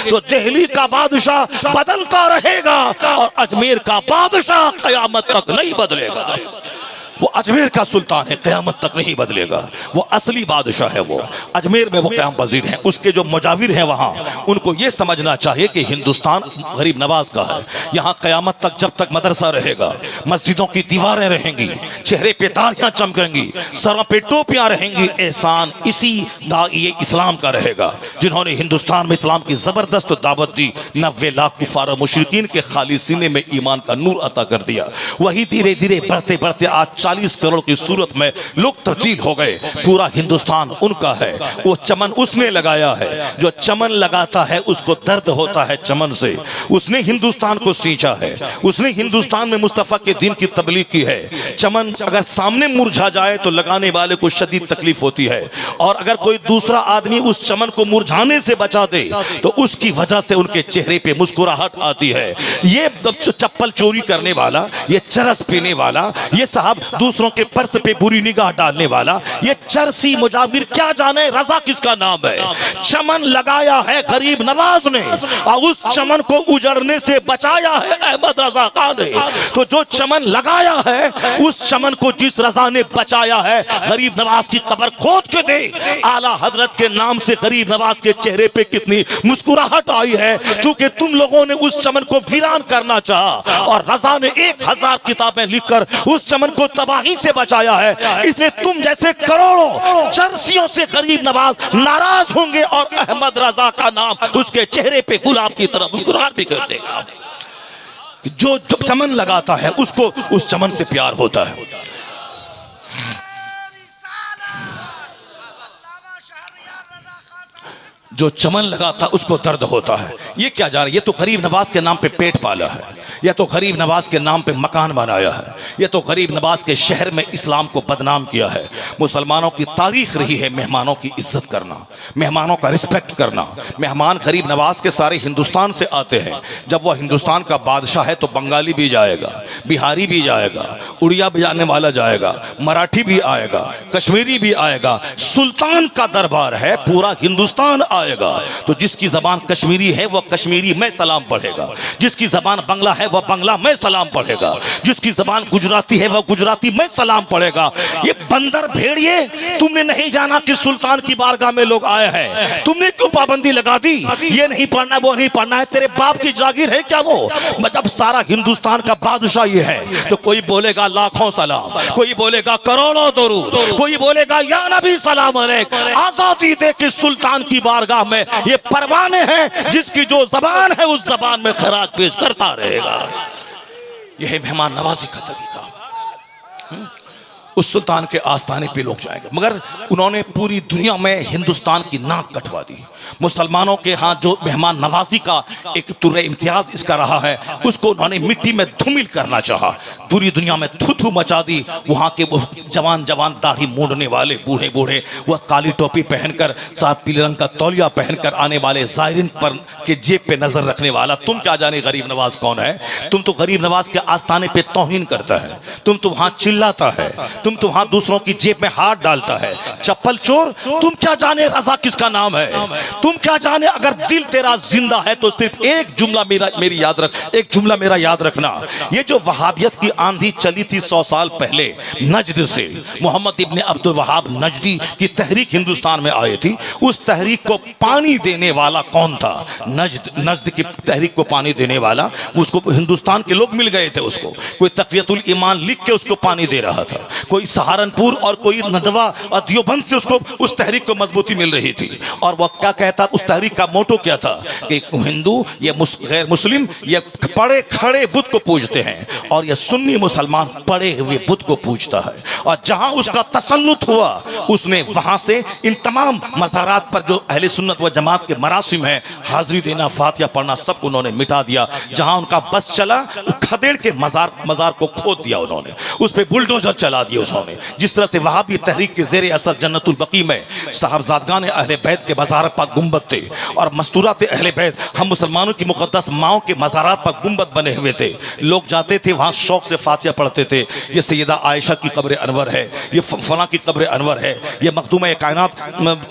तो दिल्ली का बादशाह बदलता रहेगा और अजमेर का बादशाह कयामत तक नहीं बदलेगा। वो अजमेर का सुल्तान है, क़यामत तक नहीं बदलेगा। वो असली बादशाह है, वो अजमेर में वो क़याम पज़ीर है। उसके जो मुजाविर हैं वहाँ, उनको ये समझना चाहिए कि हिंदुस्तान गरीब नवाज का है। यहाँ क़यामत तक जब तक मदरसा रहेगा, मस्जिदों की दीवारें रहेंगी, चेहरे पे तालियाँ चमकेंगी, सरों पे टोपियाँ रहेंगी, एहसान इसी दाइए इस्लाम का रहेगा जिन्होंने हिंदुस्तान में इस्लाम की ज़बरदस्त दावत दी। 90 लाख कुफ़ार मुशरिकीन के खाली सीने में ईमान का नूर अता कर दिया। वही धीरे धीरे बढ़ते बढ़ते आज 40 करोड़ की सूरत में लोग तब्दील हो गए। पूरा हिंदुस्तान उनका है। वो चमन उसने लगाया है। जो चमन लगाता है उसको दर्द होता है चमन से। उसने हिंदुस्तान को सींचा है। उसने हिंदुस्तान में मुस्तफ़ा के दिन की तबलीग की है। चमन अगर सामने मुरझा जाए तो लगाने वाले को शदीद तकलीफ होती है, और अगर कोई दूसरा आदमी उस चमन को मुरझाने से बचा दे तो उसकी वजह से उनके चेहरे पे मुस्कुराहट आती है। ये चप्पल चोरी करने वाला, ये चरस पीने वाला, ये साहब दूसरों के पर्स पे बुरी निगाह डालने वाला, ये चरसी मुजाविर क्या जाने रजा किसका नाम है। चमन लगाया है गरीब नवाज ने और उस चमन को उजड़ने से बचाया है अहमद रजा खान ने। तो जो चमन लगाया है उस चमन को जिस रजा ने बचाया है, गरीब नवाज की कब्र खोद के दे। आला हजरत के नाम से गरीब नवाज के चेहरे पे कितनी मुस्कुराहट आई है, क्योंकि तुम लोगों ने उस चमन को वीरान करना चाहा और रजा ने 1000 किताबें लिखकर उस चमन को तबाही से बचाया है। इसलिए तुम जैसे करोड़ों चरसियों से गरीब नवाज नाराज होंगे और अहमद रजा का नाम उसके चेहरे पे गुलाब की तरह मुस्कुराहट भी कर देगा। जो चमन लगाता है उसको उस चमन से प्यार होता है। जो चमन लगाता उसको दर्द होता है। ये क्या जा रहा है? ये तो गरीब नवाज के नाम पे पेट पाला है, या तो गरीब नवाज के नाम पे मकान बनाया है, ये तो गरीब नवाज के शहर में इस्लाम को बदनाम किया है। मुसलमानों की तारीख रही है मेहमानों की इज्जत करना, मेहमानों का रिस्पेक्ट करना। मेहमान गरीब नवाज के सारे हिंदुस्तान से आते हैं। जब वह हिंदुस्तान का बादशाह है तो बंगाली भी जाएगा, बिहारी भी जाएगा, उड़िया बजाने वाला जाएगा, मराठी भी आएगा, कश्मीरी भी आएगा। सुल्तान का दरबार है, पूरा हिंदुस्तान आएगा। तो जिसकी जबान कश्मीरी है वह कश्मीरी में सलाम पढ़ेगा, जिसकी जबान बंगला है वह बंगला में सलाम पढ़ेगा, जिसकी जबान गुजराती है वह गुजराती में सलाम पढ़ेगा। ये बंदर भेड़िए, तुमने नहीं जाना कि सुल्तान की बारगाह में लोग आए हैं, तुमने क्यों पाबंदी लगा दी? ये नहीं पढ़ना वो नहीं पढ़ना है, तेरे बाप की जागीर है क्या वो? मतलब सारा हिंदुस्तान का बादशाह ये है। तो कोई बोलेगा लाखों सलाम, कोई बोलेगा करोड़ों दरूद, कोई बोलेगा या नबी सलाम अलैक। आजादी दे के सुल्तान की बारगाह में ये परवाने हैं, जिसकी जो जबान है उस जबान में खराज पेश करता रहेगा। यह है मेहमान नवाजी का तरीका। उस सुल्तान के आस्थाने पे लोग जाएंगे, मगर उन्होंने पूरी दुनिया में हिंदुस्तान की नाक कटवा दी। मुसलमानों के हाथ जो मेहमान नवाजी का एक तुर्रे इम्तियाज इसका रहा है, उसको उन्होंने मिट्टी में धूमिल करना चाहा। पूरी दुनिया में थू थू मचा दी। वहाँ के वो जवान जवान दाढ़ी मूंढने वाले बूढ़े बूढ़े, वह काली टोपी पहनकर साहब पीले रंग का तौलिया पहनकर आने वाले जायरीन पर के जेब पे नजर रखने वाला। तुम क्या जाने गरीब नवाज कौन है? तुम तो गरीब नवाज के आस्थाने पे तौहीन करता है, तुम तो वहाँ चिल्लाता है, तुम तो वहाँ दूसरों की जेब में हाथ डालता है। चप्पल चोर, तुम क्या जाने रजा किसका नाम है? तुम क्या जाने अगर दिल तेरा जिंदा है तो सिर्फ एक जुमला मेरी याद रख, एक जुमला मेरा याद रखना। ये जो वहाबियत की आंधी चली थी 100 साल पहले नजद से, मोहम्मद इब्ने अब्दुल वहाब नजदी की तहरीक हिंदुस्तान में आई थी। उस तहरीक को पानी देने वाला कौन था? नजद की तहरीक को पानी देने वाला, उसको हिंदुस्तान के लोग मिल गए थे। उसको कोई तक़वियतुल ईमान लिख के उसको पानी दे रहा था, कोई सहारनपुर और कोई नदवा और दियोबंद से उसको उस तहरीक को मजबूती मिल रही थी। और वह क्या कहता, उस तहरीक का मोटो क्या था कि हिंदू ये गैर मुस्लिम ये पड़े खड़े बुत को पूजते हैं और ये सुन्नी मुसलमान पड़े हुए बुत को पूजता है। और जहां उसका तसल्लुत हुआ उसने वहां से इन तमाम मज़ारात पर जो अहले सुन्नत व जमात के मरासिम है, हाजिरी देना, फातिहा पढ़ना, सबको उन्होंने मिटा दिया। जहां उनका बस चला खदेड़ के मज़ार को खोद दिया उन्होंने, उस पर बुलडोजर चला दिया उन्होंने। जिस तरह से वहाबी तहरीक के ज़ेरे असर जन्नतुल बकी में साहबजादगान अहले बैत के मज़ार पाक गुंबद थे और मस्तूरात अहले बैत, हम मुसलमानों की मुक़द्दस माओं के मज़ारात पर गुंबद बने हुए थे। लोग जाते थे वहाँ शौक से फातिहा पढ़ते थे, ये सैयदा आयशा की कब्र अनवर है, ये फलां की कब्र अनवर है, ये मखदूम कायनात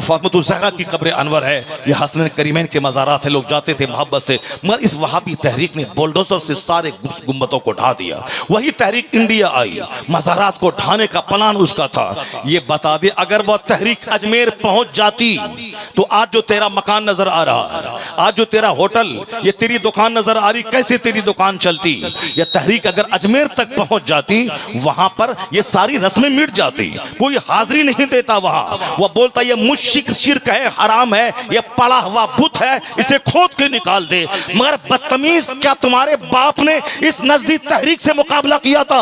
फातिमा ज़हरा की कब्र अनवर है, ये हसन करीमैन के मज़ारात है। लोग जाते थे मोहब्बत से, मगर इस वहाबी तहरीक ने बुलडोज़र से सारे गुंबदों को ढा दिया। वही तहरीक इंडिया आई, मज़ारात को ढाने का प्लान उसका था। ये बता दे, अगर वह तहरीक अजमेर पहुंच जाती तो आज जो तेरा मकान नजर आ रहा है, आज जो तेरा होटल, ये तेरी दुकान नजर आ रही, कैसे तेरी दुकान चलती? ये तहरीक अगर अजमेर तक पहुंच जाती, वहां पर ये सारी रस्में मिट जाती, कोई हाजिरी नहीं देता वहां। वह बोलता ये मुश्रिक शिर्क है, हराम है, ये पड़ा हुआ बुत है, इसे खोद के निकाल दे। मगर बदतमीज, क्या तुम्हारे बाप ने इस नजदीक तहरीक से मुकाबला किया था?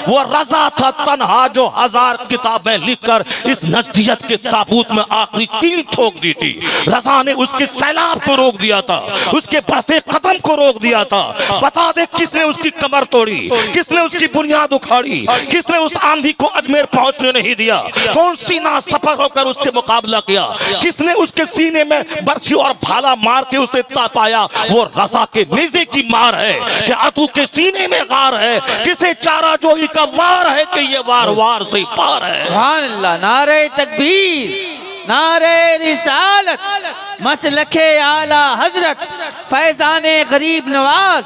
वो रजा था तन्हा जो 1000 किताबें लिखकर इस नजदियत के ताबूत में आखिरी कील ठोक दी थी। रजा ने उसके सैलाब को रोक दिया था, उसके बढ़ते कदम को रोक दिया था। बता दे किसने उसकी कमर तोड़ी, किसने उसकी बुनियाद उखाड़ी, किसने उस आंधी को अजमेर पहुंचने नहीं दिया? कौन सीना सफर होकर उसके मुकाबला किया? किसने उसके सीने में बरछी और भाला मार के उसे तापाया? वो रजा के नेज़े की मार है कि अतू के सीने में गार है, किसे चारा जोई का वार है कि ये वार वार से पार है। सुभान अल्लाह, नारे तकबीर, नारे रिसालत, मसलखे आला हजरत, फैजाने गरीब नवाज।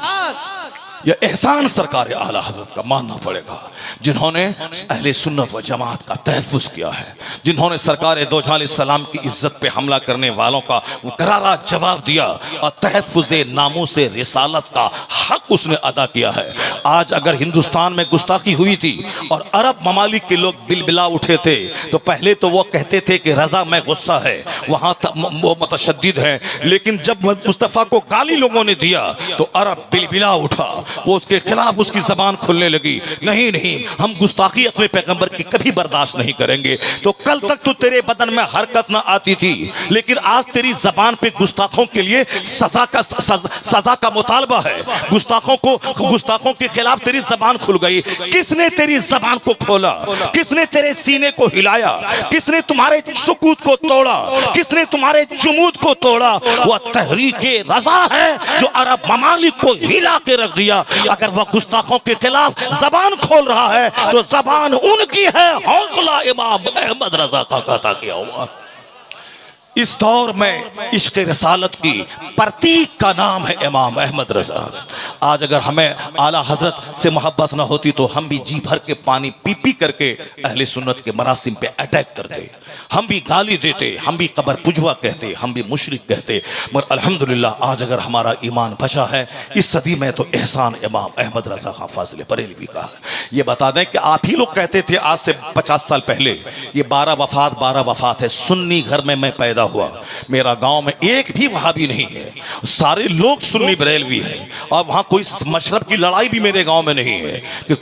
यह एहसान सरकार आला हजरत का मानना पड़ेगा, जिन्होंने अहले सुन्नत व जमात का तहफ़्फ़ुज़ किया है, जिन्होंने सरकार दो जहां सलाम की इज्जत पे हमला करने वालों का करारा जवाब दिया और तहफ़्फ़ुज़ नामूस रिसालत का हक उसने अदा किया है। आज अगर हिंदुस्तान में गुस्ताखी हुई थी और अरब ममालिक के लोग बिलबिला उठे थे, तो पहले तो वो कहते थे कि रज़ा में गुस्सा है, वहाँ वो मुतशद्दिद है, लेकिन जब मुस्तफ़ा को गाली लोगों ने दिया तो अरब बिलबिला उठा, वो उसके खिलाफ उसकी जबान खुलने लगी। नहीं नहीं, हम गुस्ताखी अपने पैगंबर की कभी बर्दाश्त नहीं करेंगे। तो कल तक तो तेरे बदन में हरकत ना आती थी, लेकिन आज तेरी जबान पे गुस्ताखों के लिए सजा का मुतालबा है। गुस्ताखों के खिलाफ तेरी जबान खुल गई। किसने तेरी जबान को खोला? किसने तेरे सीने को हिलाया? किसने तुम्हारे सुकूत को तोड़ा? किसने तुम्हारे जुमूद को तोड़ा? वह तहरीके रजा है जो अरब ममालिक को हिला के रख दिया। अगर वह गुस्ताखों के खिलाफ जबान खोल रहा है तो जबान उनकी है। हौसला इमाम अहमद रजा का अता किया हुआ। इस दौर में इश्क़ रसालत की प्रतीक का नाम है इमाम अहमद रजा। आज अगर हमें आला हजरत से मोहब्बत ना होती तो हम भी जी भर के पानी पी पी करके अहले सुन्नत के मरासिम पे अटैक करते, हम भी गाली देते, हम भी कबर पुजवा कहते, हम भी मुशरिक कहते। मगर अल्हम्दुलिल्लाह आज अगर हमारा ईमान बचा है इस सदी में तो एहसान इमाम अहमद रजा खां फाजिल बरेलवी का है। ये बता दें कि आप ही लोग कहते थे आज से 50 साल पहले ये 12 वफात है। सुन्नी घर में मैं पैदा हुआ, मेरा गांव में एक भी वहाबी नहीं है, सारे लोग सुन्नी बरेलवी हैं और वहाँ कोई मशरब की लड़ाई भी मेरे गांव में नहीं है कि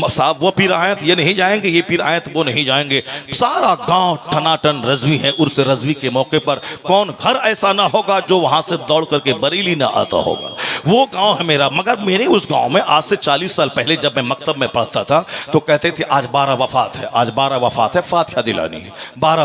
साहब वो पीर आए तो ये नहीं जाएंगे, ये पीर आए तो वो नहीं जाएंगे। सारा गांव टनाटन रजवी है। उर्स रजवी के मौके पर कौन घर ऐसा ना होगा जो वहाँ से दौड़ करके बरेली ना आता होगा। वो गाँव है मेरा। मगर मेरे उस गाँव में आज से 40 साल पहले जब मैं मकतब में पढ़ता था तो कहते थे आज 12 वफात है, आज 12 वफात है, फातिहा दिलानी है। 12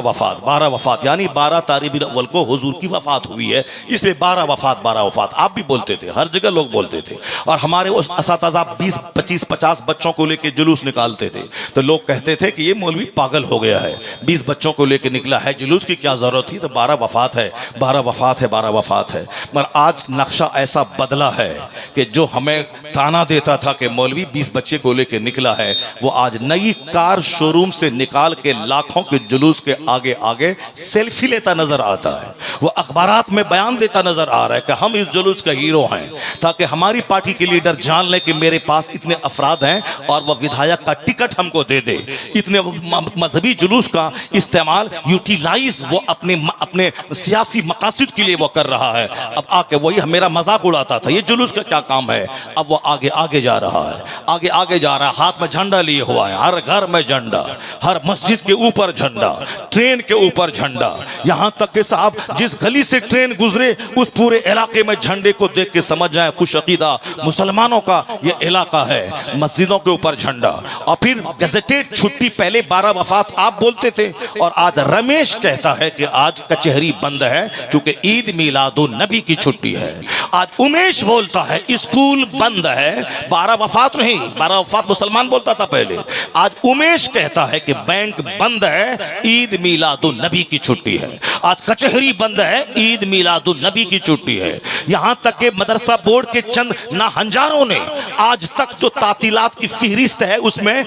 वफात यानी 12 तारीख अव्वल को हुजूर की वफात हुई है, इसलिए 12 वफात। आप भी बोलते थे, हर जगह लोग बोलते थे। और हमारे उस असातिज़ा 20, 25, 50 बच्चों को लेके जुलूस निकालते थे तो लोग कहते थे कि ये मौलवी पागल हो गया है, 20 बच्चों को लेके निकला है, जुलूस की क्या जरूरत थी? तो 12 वफात है। मगर आज नक्शा ऐसा बदला है कि जो हमें ताना देता था कि मौलवी 20 बच्चे को लेके निकला है, वो आज नई कार शोरूम से निकाल के लाखों के जुलूस के आगे आगे सेल्फी लेता नजर आता है। वो अखबारात में बयान देता नजर आ रहा है कि हम इस जुलूस का हीरो हैं, ताकि हमारी पार्टी के लीडर जान ले कि मेरे पास इतने अफराद हैं और वह विधायक का टिकट हमको दे दे। इतने मजहबी जुलूस का इस्तेमाल यूटिलाइज वो अपने सियासी मकासद के लिए वो कर रहा है। अब आके वही मेरा मजाक उड़ाता था, था, ये जुलूस का क्या काम है। अब वो आगे आगे जा रहा है, आगे आगे जा रहा है, हाथ में झंडा लिए हुआ है, हर घर में झंडा, हर मस्जिद के ऊपर झंडा, ट्रेन के ऊपर झंडा, यहाँ तक कि साहब जिस गली से ट्रेन गुजरे उस पूरे इलाके में झंडे को देख के समझ जाए खुश अकीदा मुसलमानों का ये इलाका है। मस्जिदों के ऊपर झंडा। और फिर गैजेटेड छुट्टी, पहले 12 वफात आप बोलते थे और आज रमेश कहता है कि आज कचहरी बंद है क्योंकि ईद मिलादुन नबी की छुट्टी है। आज उमेश बोलता है स्कूल बंद है, 12 वफात नहीं, 12 वफात मुसलमान बोलता था पहले, आज उमेश कहता है कि बैंक बंद है, ईद मिलादुन नबी की छुट्टी है। आज कचहरी बंद है, ईद मिलादुन नबी की छुट्टी है। यहां तक के मदरसा बोर्ड के चंद नाहंजारों ने आज तक जो तातीलात की फहरिस्त है उसमें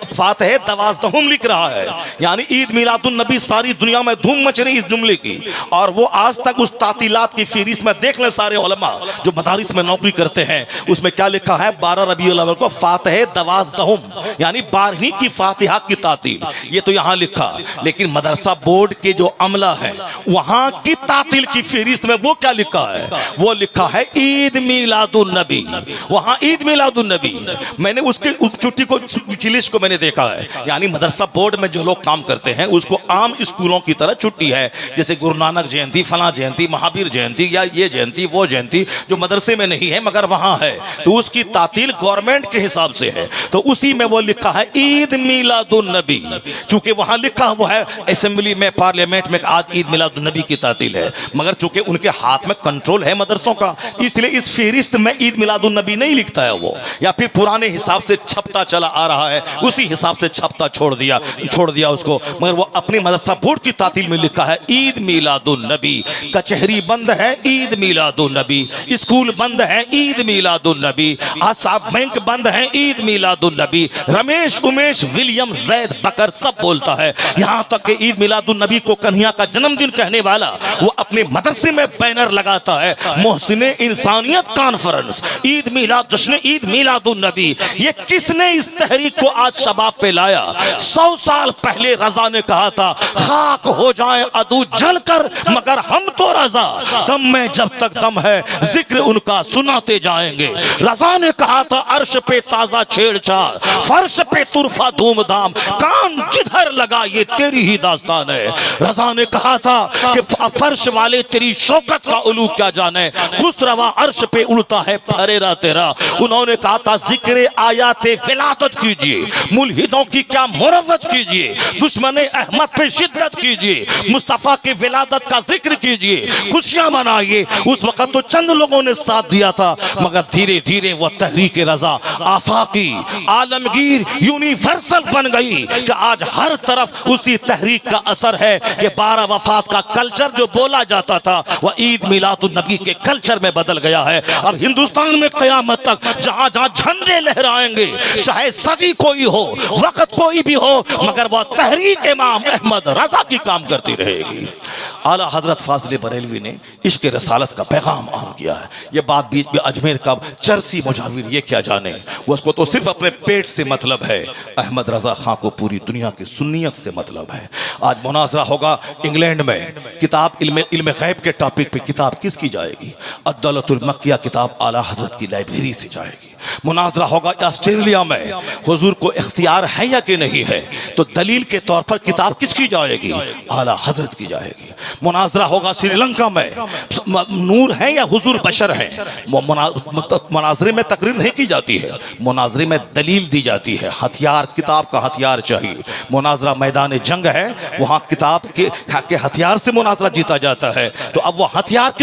फातह दवाज़दहुम लिख रहा है, यानी ईद मिलादुन नबी सारी दुनिया में धूम मच रही इस जुमले की। और वो आज तक उस तातीलात की फहरिस्त में देख लें सारे उलमा जो मदारिस में नौकरी करते हैं, उसमें क्या लिखा है, 12 रबीउल अव्वल को फातह दवाज़दहुम यानी 12वीं की फातिहा की तातील, ये तो यहां लिखा। लेकिन मदरसा बोर्ड के जो अमला है वहां की तातील की फहरिस्त में वो क्या लिखा है, वो लिखा है ईद मिलादुन नबी, वहां ईद मिलादुन नबी। मैंने उसके छुट्टी को की लिस्ट को मैंने देखा है, यानी मदरसा बोर्ड में जो लोग काम करते हैं उसको आम स्कूलों की तरह छुट्टी है, जैसे गुरु नानक जयंती, फला जयंती, महावीर जयंती या ये जयंती वो जयंती जो मदरसे में नहीं है मगर वहां है, तो उसकी तातील गवर्नमेंट के हिसाब से है। तो उसी में वो लिखा है ईद मिलादुन नबी, चूंकि वहां लिखा हुआ है असेंबली में, पार्लियामेंट में आज ईद मिलादुन नबी की तातील है, मगर चूंकि उनके हाथ में कंट्रोल है मदरसों का, इसलिए इस फहरिस्त में ईद मिलादुन नबी नहीं लिखता है वो, या फिर पुराने हिसाब से छपता चला आ रहा है, उसी हिसाब से छपता छोड़ दिया उसको। मगर वो अपनी मदरसा बोर्ड की तातील में लिखा है ईद मिलादुन नबी। कचहरी बंद है, ईद मिलादुन नबी। स्कूल बंद है, ईद मिलादुन नबी। आज साहब बैंक बंद है, ईद मिलादुन नबी। रमेश, उमेश, विलियम, जैद, बकर सब बोलता है। यहाँ तक कि ईद मिलादुन नबी को कन्हैया का जन्मदिन कहने वाला वो अपने मदरसे में बैनर लगाता है, मोहसिने इंसानियत कॉन्फ्रेंस, ईद मिलाद, जश्न ईद मिलादुन नबी। ये किसने इस तहरीक को आज शबाब पे लाया? 100 साल पहले रजा ने कहा था खाक हो जाए अदू जलकर मगर हम तो रजा, दम में जब तक दम है जिक्र उनका सुनाते जाएंगे। रजा ने कहा था अर्श पे ताजा छेड़छाड़, फर्श पे तुरफा धूमधाम, कान जिधर लगा ये तेरी ही दास्तान है। रजा ने कहा था कि फर्श वाले तेरी शौकत का उलू क्या जाने, खुसरवा अर्श पे उड़ता है फरेरा तेरा। उन्होंने कहा था जिक्र आयाते विलादत कीजिए, मुल्हिदों की क्या मुरव्वत कीजिए, दुश्मने अहमद पे शिद्दत कीजिए, मुस्तफा की विलादत का जिक्र कीजिए, खुशियां मनाइए। उस वक्त तो चंद लोगों ने साथ दिया था, मगर धीरे धीरे वह तहरीक रजा आफाकी, आलमगीर, यूनिवर्सल बन गई कि आज हर तरफ उसी तहरीक का असर है कि 12 वफात का कल्चर जो बोला जाता था वह ईद मिलादुन नबी के कल्चर में बदल गया है। अब हिंदुस्तान में क़यामत तक जहां जहां झंडे लहराएंगे, चाहे सदी कोई हो, वक्त कोई भी हो, मगर वह तहरीक इमाम अहमद रजा की काम करती रहेगी। आला हजरत फाजिल बरेलवी ने इश्क रसालत का पैगाम आम किया है। यह बात बीच में अजमेर का चरसी मुजाविर ये क्या जाने, उसको तो सिर्फ अपने पेट से मतलब है, अहमद रजा खां को पूरी दुनिया की सुन्नियत से मतलब है। आज मुनाजरा होगा इंग्लैंड में, किताब इल्म गैब के टॉपिक पे किताब किसकी जाएगी? अद्दौलतुल मक्किया किताब आला हजरत की लाइब्रेरी से जाएगी। मुनाजरा होगा ऑस्ट्रेलिया में, हुजूर को इख्तियार है या कि नहीं है, तो दलील के तौर पर किताब किसकी जाएगी? आला हजरत की जाएगी। मुनाजरा होगा श्रीलंका में, नूर है या हुजूर बशर है, मुनाजरे में तकरीर नहीं की जाती है, मुनाजरे में दलील दी जाती है, हथियार, किताब का हथियार चाहिए। मुनाजरा मैदान जंग है, वहाँ किताब के हथियार से मुनाजरा जीता जाता है, तो अब वो हथियार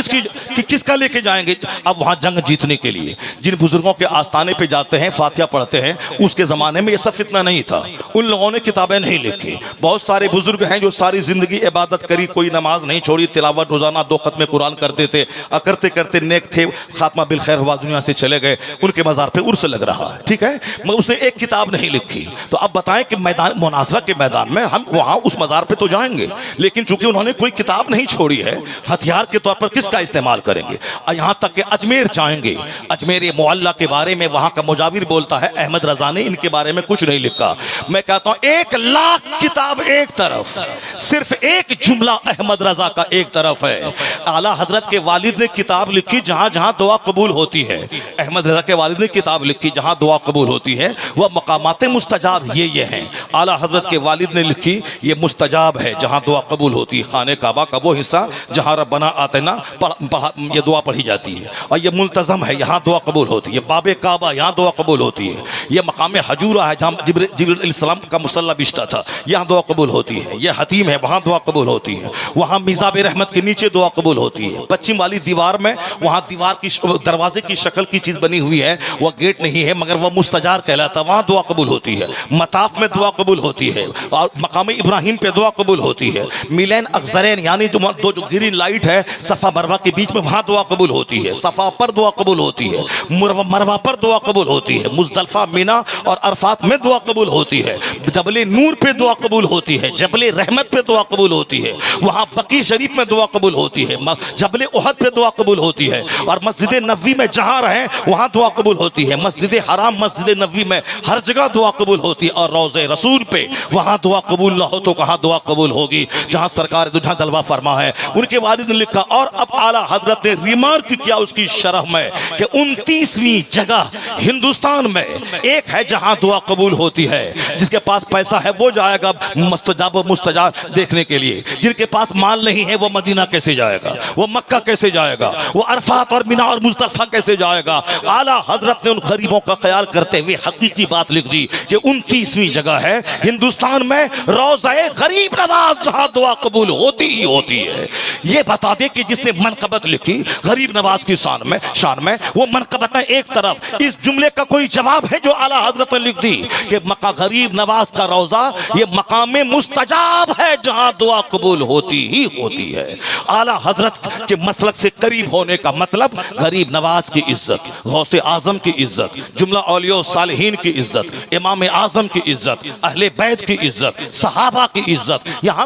किसका लेके जाएंगे अब वहाँ जंग जीतने के लिए? जिन बुजुर्गों के आस्थाने पे जाते हैं, फातिहा पढ़ते हैं, उसके ज़माने में ये सब फितना नहीं था, उन लोगों ने किताबें नहीं लिखी। बहुत सारे बुजुर्ग हैं जो सारी ज़िंदगी इबादत करी, कोई नमाज नहीं छोड़ी, तिलावत रोज़ाना 2 खत्म कुरान करते थे, करते करते नेक थे, खात्मा बिल खैर हुआ, दुनिया से चले गए, उनके मज़ार पे उर्स लग रहा है, ठीक है, मगर उसने एक किताब नहीं लिखी। तो अब बताएं कि मैदान मुनाजरा के मैदान में हम वहाँ उस मज़ार पे तो जाएंगे, लेकिन चूंकि उन्होंने कोई किताब नहीं छोड़ी है, हथियार के तौर पर किसका इस्तेमाल करेंगे? यहाँ तक कि अजमेर जाएंगे, अजमेर मुअल्ला के बारे में वहां का मुजाविर बोलता है अहमद रजा ने इनके बारे में कुछ नहीं लिखा। मैं कहता हूं 1 लाख किताब एक तरफ, सिर्फ एक जुमला अहमद रजा का एक तरफ है। आला हजरत के वालिद ने किताब लिखी जहां जहां दुआ कबूल होती है। अहमद रजा के वालिद ने किताब लिखी जहां दुआ कबूल होती है, वह मकामाते मुस्तजाब ये हैं। आला हजरत के वालिद ने लिखी ये मुस्तजाब है जहां दुआ कबूल होती है, खाने काबा का वो हिस्सा जहां रब्बना आतना ये दुआ पढ़ी जाती है, और ये मुल्तज़म है यहाँ दुआ कबूल होती है। बाबे काबा यहाँ दुआ कबूल होती है। ये मकाम हजूरा है जहाँ जिब्रील अलैहिस्सलाम का मुसल्ला बिछता था, यहाँ दुआ कबूल होती है। यह हतीम है, वहाँ दुआ कबूल होती है। वहाँ मिज़ाब रहमत के नीचे दुआ कबूल होती है। पश्चिम वाली दीवार में वहाँ दीवार की दरवाजे की शक्ल की चीज़ बनी हुई है, वह गेट नहीं है मगर वह मुस्तजार कहलाता, वहाँ दुआ कबूल होती है। मताफ में दुआ कबूल होती है, और मकाम इब्राहिम पे दुआ कबूल होती है। मिलैन अक्सरैन यानी जो ग्रीन लाइट है सफ़ा मरवा के बीच में, वहाँ दुआ कबूल होती है। सफ़ा पर दुआ कबूल होती है, मरवा पर दुआ कबूल होती है। मुज़दलिफ़ा, मिना और अरफात में दुआ कबूल होती है। जबल नूर पे दुआ कबूल होती है। जबल रहमत पे दुआ कबूल होती है। वहाँ बकी शरीफ में दुआ कबूल होती है। जबल उहद पे दुआ कबूल होती है। और मस्जिद नबवी में जहाँ रहें वहाँ दुआ कबूल होती है। मस्जिद हराम, मस्जिद नबवी में हर जगह दुआ कबूल होती है। और रोज़े रसूल पे वहाँ दुआ कबूल ना हो तो कहाँ दुआ कबूल होगी, जहाँ सरकार जहाँ दलवा फरमा है। उनके वालिद ने लिखा, और अब आला हजरत ने रिमार्क किया उसकी शरह में कि 29वीं जगह हिंदुस्तान में एक है जहां दुआ कबूल होती है। जिसके पास पैसा है वो जाएगा मुस्तजाब मुस्तजाब देखने के लिए, जिनके पास माल नहीं है वो मदीना कैसे जाएगा, वो मक्का कैसे जाएगा, वो अरफात और मिना और मुज़दलिफ़ा कैसे जाएगा। आला हजरत ने उन गरीबों का ख्याल करते हुए हकीकी बात लिख दी कि 29वीं जगह है हिंदुस्तान में रोज़ा गरीब नवाज जहां दुआ कबूल होती ही होती है। ये बता दे कि जिसने मनकबत लिखी गरीब नवाज की शान में वो मनकबत एक तरफ, इस जुमले का कोई जवाब है जो आला हजरत ने लिख दी कि मक्का गरीब नवाज का रोजा ये मकाम मुस्तजाब है जहां दुआ कबूल होती ही होती है। आला हजरत के मसलक से करीब होने का मतलब गरीब नवाज की इज्जत, गौसे आजम की इज्जत, जुमला औलिया सालिहीन की इज्जत, इमाम आजम की इज्जत, अहले बैत की इज्जत, सहाबा की इज्जत, यहाँ